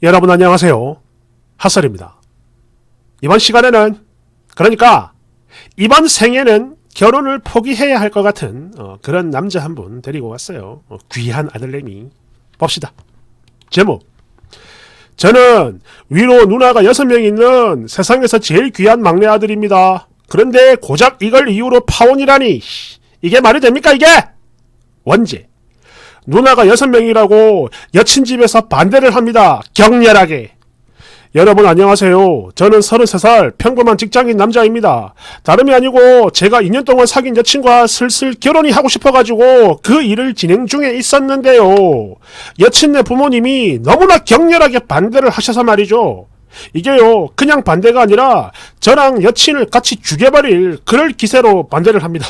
여러분 안녕하세요. 핫설입니다. 이번 시간에는 그러니까 이번 생에는 결혼을 포기해야 할 것 같은 그런 남자 한 분 데리고 왔어요. 귀한 아들내미. 봅시다. 제목. 저는 위로 누나가 6명 있는 세상에서 제일 귀한 막내 아들입니다. 그런데 고작 이걸 이유로 파혼이라니. 이게 말이 됩니까 이게? 원제. 누나가 6명이라고 여친 집에서 반대를 합니다. 격렬하게. 여러분 안녕하세요. 저는 33살 평범한 직장인 남자입니다. 다름이 아니고 제가 2년 동안 사귄 여친과 슬슬 결혼이 하고 싶어가지고 그 일을 진행 중에 있었는데요. 여친네 부모님이 너무나 격렬하게 반대를 하셔서 말이죠. 이게요 그냥 반대가 아니라 저랑 여친을 같이 죽여버릴 그럴 기세로 반대를 합니다.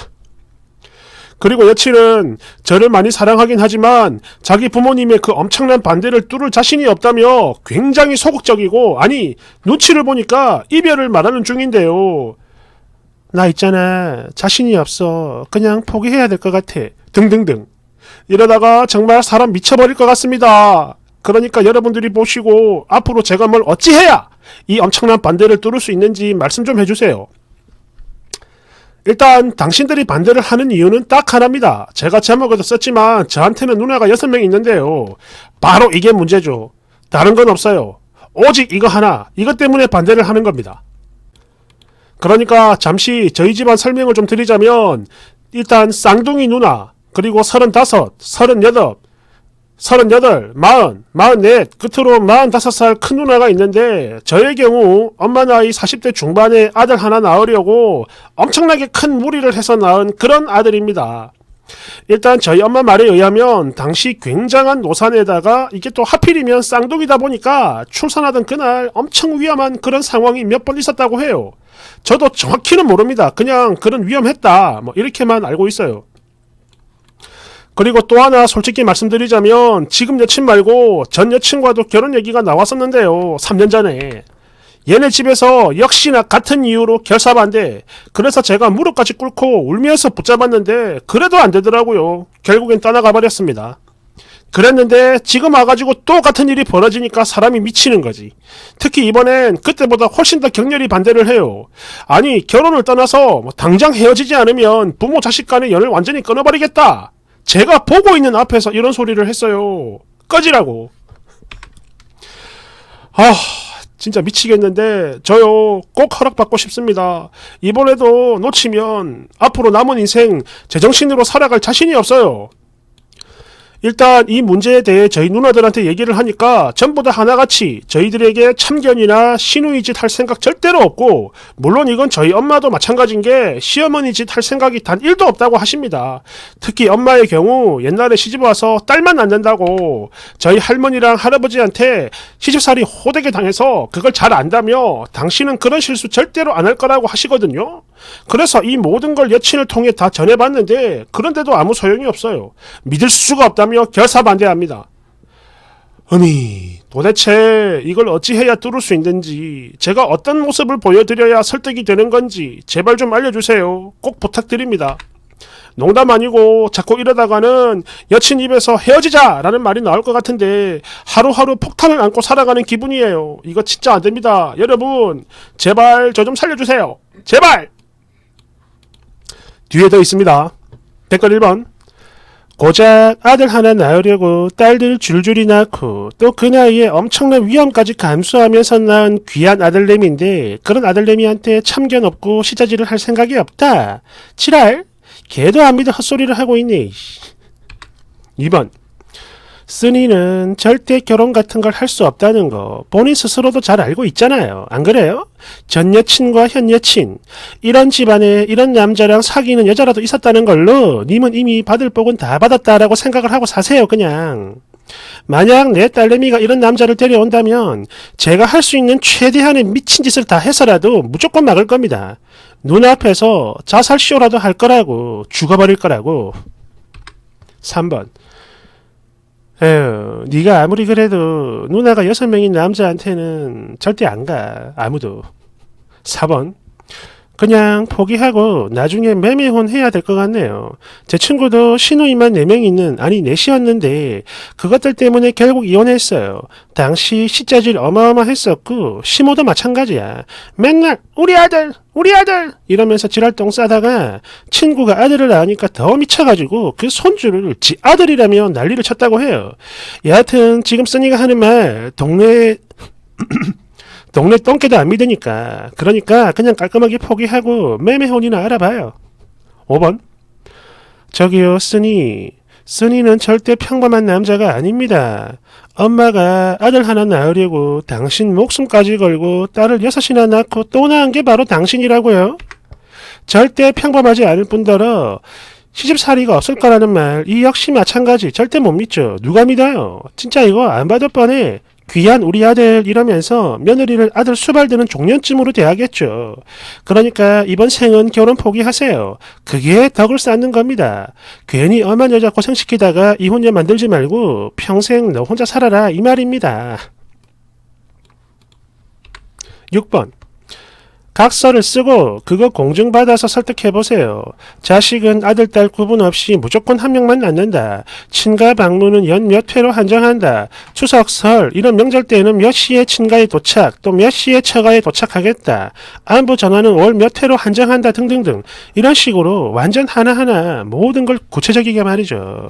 그리고 여친은 저를 많이 사랑하긴 하지만 자기 부모님의 그 엄청난 반대를 뚫을 자신이 없다며 굉장히 소극적이고 아니 눈치를 보니까 이별을 말하는 중인데요. 나 있잖아 자신이 없어 그냥 포기해야 될 것 같아 등등등. 이러다가 정말 사람 미쳐버릴 것 같습니다. 그러니까 여러분들이 보시고 앞으로 제가 뭘 어찌해야 이 엄청난 반대를 뚫을 수 있는지 말씀 좀 해주세요. 일단 당신들이 반대를 하는 이유는 딱 하나입니다. 제가 제목에도 썼지만 저한테는 누나가 6명 있는데요. 바로 이게 문제죠. 다른 건 없어요. 오직 이거 하나, 이것 때문에 반대를 하는 겁니다. 그러니까 잠시 저희 집안 설명을 좀 드리자면 일단 쌍둥이 누나, 그리고 35, 38, 40, 44, 끝으로 45살 큰 누나가 있는데 저의 경우 엄마 나이 40대 중반에 아들 하나 낳으려고 엄청나게 큰 무리를 해서 낳은 그런 아들입니다. 일단 저희 엄마 말에 의하면 당시 굉장한 노산에다가 이게 또 하필이면 쌍둥이다 보니까 출산하던 그날 엄청 위험한 그런 상황이 몇 번 있었다고 해요. 저도 정확히는 모릅니다. 그냥 그런 위험했다 뭐 이렇게만 알고 있어요. 그리고 또 하나 솔직히 말씀드리자면 지금 여친 말고 전 여친과도 결혼 얘기가 나왔었는데요. 3년 전에. 얘네 집에서 역시나 같은 이유로 결사반대. 그래서 제가 무릎까지 꿇고 울면서 붙잡았는데 그래도 안 되더라고요. 결국엔 떠나가 버렸습니다. 그랬는데 지금 와가지고 또 같은 일이 벌어지니까 사람이 미치는 거지. 특히 이번엔 그때보다 훨씬 더 격렬히 반대를 해요. 아니 결혼을 떠나서 당장 헤어지지 않으면 부모 자식 간의 연을 완전히 끊어버리겠다. 제가 보고 있는 앞에서 이런 소리를 했어요. 꺼지라고. 진짜 미치겠는데 저요 꼭 허락받고 싶습니다. 이번에도 놓치면 앞으로 남은 인생 제정신으로 살아갈 자신이 없어요. 일단 이 문제에 대해 저희 누나들한테 얘기를 하니까 전부 다 하나같이 저희들에게 참견이나 시누이 짓 할 생각 절대로 없고 물론 이건 저희 엄마도 마찬가지인 게 시어머니 짓 할 생각이 단 1도 없다고 하십니다. 특히 엄마의 경우 옛날에 시집와서 딸만 낳는다고 저희 할머니랑 할아버지한테 시집살이 호되게 당해서 그걸 잘 안다며 당신은 그런 실수 절대로 안 할 거라고 하시거든요. 그래서 이 모든 걸 여친을 통해 다 전해봤는데 그런데도 아무 소용이 없어요. 믿을 수가 없다며 결사반대합니다. 아니 도대체 이걸 어찌해야 뚫을 수 있는지 제가 어떤 모습을 보여드려야 설득이 되는 건지 제발 좀 알려주세요. 꼭 부탁드립니다. 농담 아니고 자꾸 이러다가는 여친 입에서 헤어지자 라는 말이 나올 것 같은데 하루하루 폭탄을 안고 살아가는 기분이에요. 이거 진짜 안됩니다. 여러분 제발 저 좀 살려주세요. 제발. 뒤에 더 있습니다. 댓글 1번. 고작 아들 하나 낳으려고 딸들 줄줄이 낳고 또 그 나이에 엄청난 위험까지 감수하면서 낳은 귀한 아들내미인데 그런 아들내미한테 참견 없고 시자질을 할 생각이 없다. 지랄? 걔도 안 믿어 헛소리를 하고 있네. 2번. 쓰니는 절대 결혼 같은 걸 할 수 없다는 거 본인 스스로도 잘 알고 있잖아요. 안 그래요? 전 여친과 현 여친 이런 집안에 이런 남자랑 사귀는 여자라도 있었다는 걸로 님은 이미 받을 복은 다 받았다라고 생각을 하고 사세요. 그냥. 만약 내 딸내미가 이런 남자를 데려온다면 제가 할 수 있는 최대한의 미친 짓을 다 해서라도 무조건 막을 겁니다. 눈앞에서 자살쇼라도 할 거라고. 죽어버릴 거라고. 3번. 에휴, 네가 아무리 그래도 누나가 6명인 남자한테는 절대 안 가. 아무도. 4번. 그냥 포기하고 나중에 매매혼 해야 될 것 같네요. 제 친구도 시누이만 4명 있는, 아니 4이었는데 그것들 때문에 결국 이혼했어요. 당시 시짜질 어마어마했었고 시모도 마찬가지야. 맨날 우리 아들 이러면서 지랄똥 싸다가 친구가 아들을 낳으니까 더 미쳐가지고 그 손주를 지 아들이라며 난리를 쳤다고 해요. 여하튼 지금 써니가 하는 말 동네 똥개도 안 믿으니까. 그러니까 그냥 깔끔하게 포기하고 매매혼이나 알아봐요. 5번. 저기요, 쓰니는 절대 평범한 남자가 아닙니다. 엄마가 아들 하나 낳으려고 당신 목숨까지 걸고 딸을 6이나 낳고 또 낳은 게 바로 당신이라고요. 절대 평범하지 않을 뿐더러 시집살이가 없을 거라는 말, 이 역시 마찬가지. 절대 못 믿죠. 누가 믿어요? 진짜 이거 안 봐도 뻔해. 귀한 우리 아들 이러면서 며느리를 아들 수발드는 종년쯤으로 대하겠죠. 그러니까 이번 생은 결혼 포기하세요. 그게 덕을 쌓는 겁니다. 괜히 엄한 여자 고생시키다가 이혼녀 만들지 말고 평생 너 혼자 살아라 이 말입니다. 6번. 각서를 쓰고 그거 공증받아서 설득해보세요. 자식은 아들, 딸 구분 없이 무조건 한 명만 낳는다. 친가 방문은 연 몇 회로 한정한다. 추석, 설 이런 명절 때는 몇 시에 친가에 도착, 또 몇 시에 처가에 도착하겠다. 안부 전화는 월 몇 회로 한정한다 등등등. 이런 식으로 완전 하나하나 모든 걸 구체적이게 말이죠.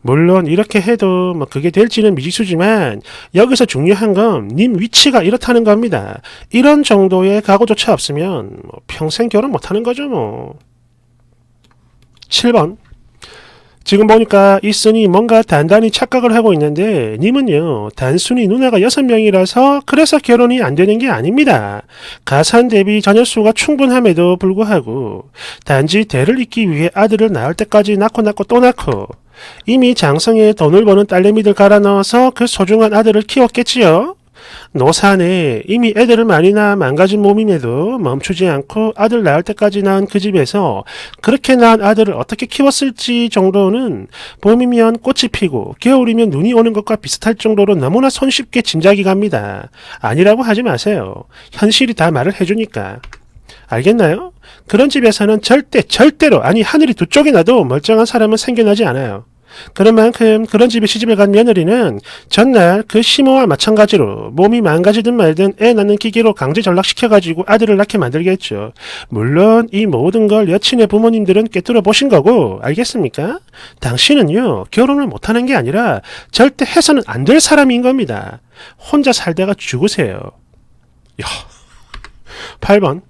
물론 이렇게 해도 뭐 그게 될지는 미지수지만 여기서 중요한 건 님 위치가 이렇다는 겁니다. 이런 정도의 각오조차 없으면 뭐 평생 결혼 못하는 거죠 뭐. 7번. 지금 보니까 이 쓴이 뭔가 단단히 착각을 하고 있는데 님은요 단순히 누나가 6명이라서 그래서 결혼이 안 되는 게 아닙니다. 가산 대비 자녀수가 충분함에도 불구하고 단지 대를 잇기 위해 아들을 낳을 때까지 낳고 또 낳고 이미 장성에 돈을 버는 딸내미들 갈아 넣어서 그 소중한 아들을 키웠겠지요. 노산에 이미 애들을 많이 낳아 망가진 몸임에도 멈추지 않고 아들 낳을 때까지 낳은 그 집에서 그렇게 낳은 아들을 어떻게 키웠을지 정도는 봄이면 꽃이 피고 겨울이면 눈이 오는 것과 비슷할 정도로 너무나 손쉽게 짐작이 갑니다. 아니라고 하지 마세요. 현실이 다 말을 해주니까. 알겠나요? 그런 집에서는 절대로 아니 하늘이 두 쪽이 나도 멀쩡한 사람은 생겨나지 않아요. 그런 만큼 그런 집에 시집을 간 며느리는 전날 그 시모와 마찬가지로 몸이 망가지든 말든 애 낳는 기계로 강제 전락시켜가지고 아들을 낳게 만들겠죠. 물론 이 모든 걸 여친의 부모님들은 꿰뚫어 보신 거고 알겠습니까? 당신은요 결혼을 못하는 게 아니라 절대 해서는 안 될 사람인 겁니다. 혼자 살다가 죽으세요. 8번.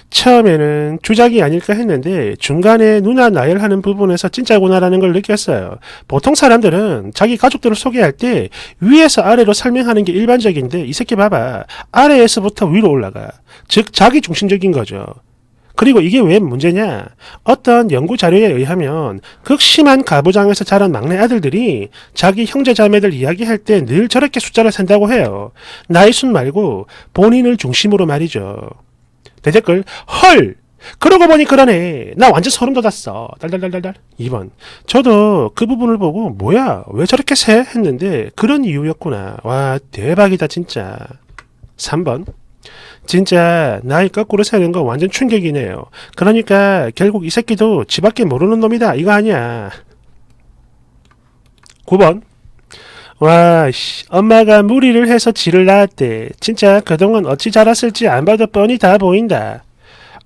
처음에는 주작이 아닐까 했는데 중간에 누나 나열하는 부분에서 진짜구나라는 걸 느꼈어요. 보통 사람들은 자기 가족들을 소개할 때 위에서 아래로 설명하는 게 일반적인데 이 새끼 봐봐. 아래에서부터 위로 올라가. 즉 자기 중심적인 거죠. 그리고 이게 왜 문제냐? 어떤 연구 자료에 의하면 극심한 가부장에서 자란 막내 아들들이 자기 형제 자매들 이야기할 때 늘 저렇게 숫자를 센다고 해요. 나이 순 말고 본인을 중심으로 말이죠. 대댓글 헐 그러고 보니 그러네. 나 완전 소름 돋았어. 달달달달달. 2번. 저도 그 부분을 보고 뭐야 왜 저렇게 세? 했는데 그런 이유였구나. 와 대박이다 진짜. 3번. 진짜 나이 거꾸로 세는 거 완전 충격이네요. 그러니까 결국 이 새끼도 지밖에 모르는 놈이다 이거 아니야. 9번. 와, 엄마가 무리를 해서 지를 낳았대. 진짜 그동안 어찌 자랐을지 안 봐도 뻔히 다 보인다.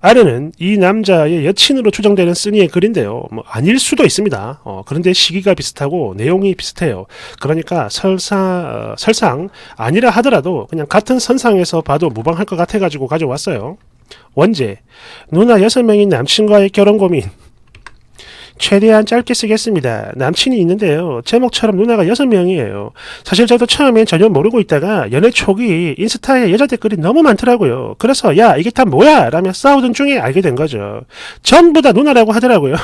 아래는 이 남자의 여친으로 추정되는 쓰니의 글인데요. 뭐 아닐 수도 있습니다. 그런데 시기가 비슷하고 내용이 비슷해요. 그러니까 설상 아니라 하더라도 그냥 같은 선상에서 봐도 무방할 것 같아가지고 가져왔어요. 원제, 누나 6명인 남친과의 결혼 고민. 최대한 짧게 쓰겠습니다. 남친이 있는데요. 제목처럼 누나가 6명이에요. 사실 저도 처음엔 전혀 모르고 있다가 연애 초기 인스타에 여자 댓글이 너무 많더라고요. 그래서 야 이게 다 뭐야? 라며 싸우던 중에 알게 된 거죠. 전부 다 누나라고 하더라고요.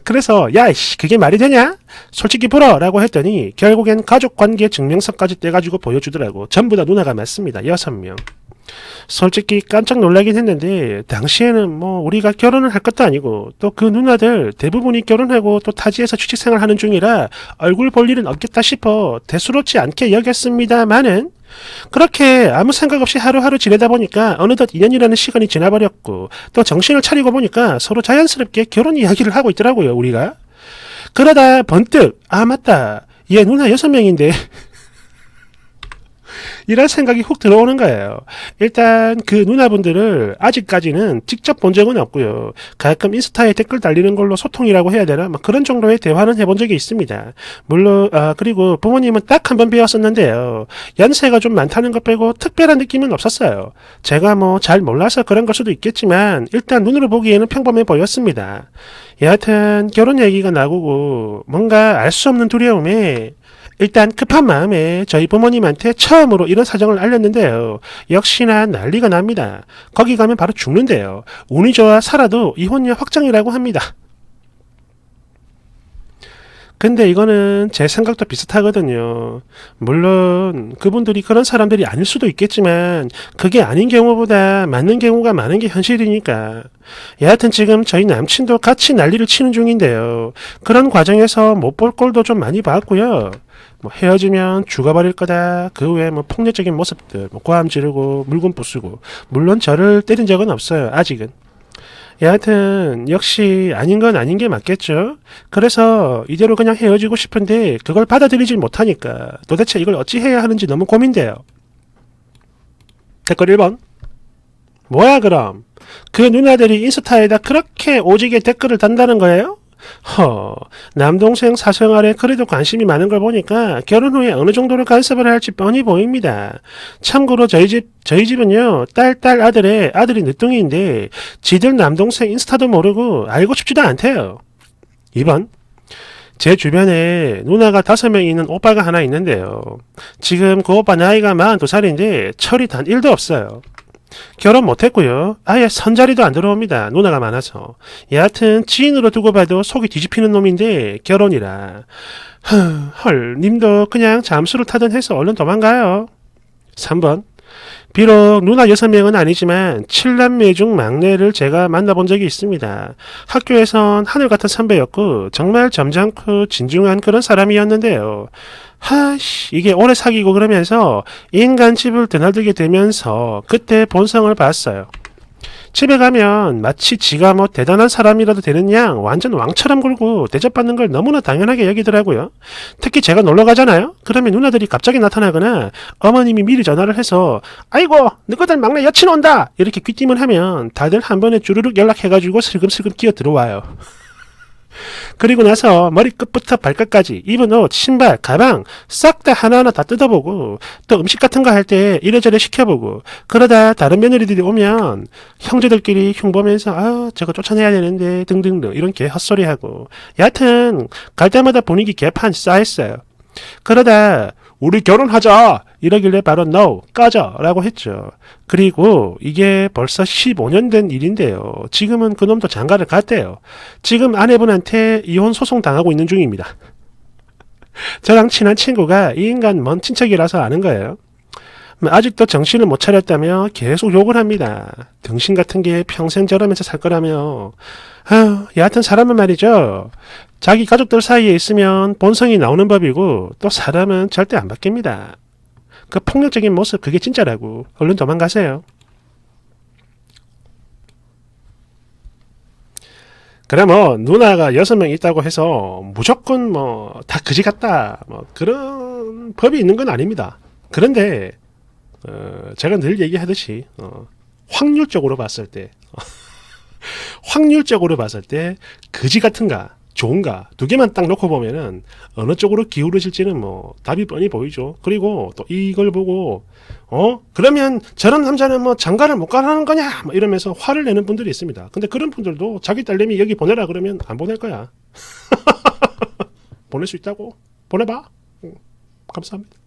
그래서 야 그게 말이 되냐? 솔직히 불어 라고 했더니 결국엔 가족관계 증명서까지 떼가지고 보여주더라고. 전부 다 누나가 맞습니다. 6명. 솔직히 깜짝 놀라긴 했는데 당시에는 뭐 우리가 결혼을 할 것도 아니고 또 그 누나들 대부분이 결혼하고 또 타지에서 취직생활 하는 중이라 얼굴 볼 일은 없겠다 싶어 대수롭지 않게 여겼습니다마는 그렇게 아무 생각 없이 하루하루 지내다 보니까 어느덧 2년이라는 시간이 지나버렸고 또 정신을 차리고 보니까 서로 자연스럽게 결혼 이야기를 하고 있더라고요, 우리가. 그러다 번뜩 아 맞다, 얘 누나 6명인데 이런 생각이 훅 들어오는 거예요. 일단 그 누나분들을 아직까지는 직접 본 적은 없고요. 가끔 인스타에 댓글 달리는 걸로 소통이라고 해야 되나? 막 그런 정도의 대화는 해본 적이 있습니다. 물론 그리고 부모님은 딱 한 번 배웠었는데요. 연세가 좀 많다는 것 빼고 특별한 느낌은 없었어요. 제가 뭐 잘 몰라서 그런 걸 수도 있겠지만 일단 눈으로 보기에는 평범해 보였습니다. 여하튼 결혼 얘기가 나오고 뭔가 알 수 없는 두려움에 일단 급한 마음에 저희 부모님한테 처음으로 이런 사정을 알렸는데요. 역시나 난리가 납니다. 거기 가면 바로 죽는데요. 운이 좋아 살아도 이혼녀 확정이라고 합니다. 근데 이거는 제 생각도 비슷하거든요. 물론 그분들이 그런 사람들이 아닐 수도 있겠지만 그게 아닌 경우보다 맞는 경우가 많은 게 현실이니까. 여하튼 지금 저희 남친도 같이 난리를 치는 중인데요. 그런 과정에서 못 볼 꼴도 좀 많이 봤고요. 뭐 헤어지면 죽어버릴 거다. 그 외에 뭐 폭력적인 모습들, 뭐 고함 지르고 물건 부수고. 물론 저를 때린 적은 없어요. 아직은. 여하튼 역시 아닌 건 아닌 게 맞겠죠. 그래서 이대로 그냥 헤어지고 싶은데 그걸 받아들이질 못하니까 도대체 이걸 어찌 해야 하는지 너무 고민돼요. 댓글 1번. 뭐야 그럼? 그 누나들이 인스타에다 그렇게 오지게 댓글을 단다는 거예요? 남동생 사생활에 그래도 관심이 많은 걸 보니까 결혼 후에 어느 정도로 간섭을 할지 뻔히 보입니다. 참고로 저희 집은요, 딸 아들이 늦둥이인데 지들 남동생 인스타도 모르고 알고 싶지도 않대요. 2번. 제 주변에 누나가 5명 있는 오빠가 하나 있는데요. 지금 그 오빠 나이가 42살인데 철이 단 1도 없어요. 결혼 못했고요. 아예 선자리도 안 들어옵니다. 누나가 많아서. 여하튼 지인으로 두고 봐도 속이 뒤집히는 놈인데 결혼이라. 헐, 님도 그냥 잠수를 타든 해서 얼른 도망가요. 3번. 비록 누나 6명은 아니지만 7남매 중 막내를 제가 만나본 적이 있습니다. 학교에선 하늘 같은 선배였고 정말 점잖고 진중한 그런 사람이었는데요. 이게 오래 사귀고 그러면서 인간집을 드나들게 되면서 그때 본성을 봤어요. 집에 가면 마치 지가 뭐 대단한 사람이라도 되는 양 완전 왕처럼 굴고 대접받는 걸 너무나 당연하게 여기더라고요. 특히 제가 놀러 가잖아요. 그러면 누나들이 갑자기 나타나거나 어머님이 미리 전화를 해서 아이고 너희들 막내 여친 온다 이렇게 귀띔을 하면 다들 한 번에 주르륵 연락해가지고 슬금슬금 끼어 들어와요. 그리고 나서 머리끝부터 발끝까지 입은 옷, 신발, 가방 싹 다 하나하나 다 뜯어보고 또 음식 같은 거 할 때 이래저래 시켜보고 그러다 다른 며느리들이 오면 형제들끼리 흉보면서 아 저거 쫓아내야 되는데 등등등 이런 개 헛소리하고 여하튼 갈 때마다 분위기 개판 쌓였어요. 그러다 우리 결혼하자 이러길래 바로 no 꺼져 라고 했죠. 그리고 이게 벌써 15년 된 일인데요. 지금은 그놈도 장가를 갔대요. 지금 아내분한테 이혼 소송 당하고 있는 중입니다. 저랑 친한 친구가 이 인간 먼 친척이라서 아는 거예요. 아직도 정신을 못 차렸다며 계속 욕을 합니다. 등신 같은 게 평생 저러면서 살 거라며. 여하튼 사람은 말이죠. 자기 가족들 사이에 있으면 본성이 나오는 법이고 또 사람은 절대 안 바뀝니다. 그 폭력적인 모습 그게 진짜라고. 얼른 도망가세요. 그래 뭐 누나가 6명 있다고 해서 무조건 뭐 다 그지 같다 뭐 그런 법이 있는 건 아닙니다. 그런데 제가 늘 얘기하듯이 확률적으로 봤을 때 확률적으로 봤을 때 그지 같은가 좋은가 두 개만 딱 놓고 보면은 어느 쪽으로 기울어질지는 뭐 답이 뻔히 보이죠. 그리고 또 이걸 보고 그러면 저런 남자는 뭐 장가를 못 가라는 거냐 뭐 이러면서 화를 내는 분들이 있습니다. 근데 그런 분들도 자기 딸내미 여기 보내라 그러면 안 보낼 거야. 보낼 수 있다고 보내봐. 감사합니다.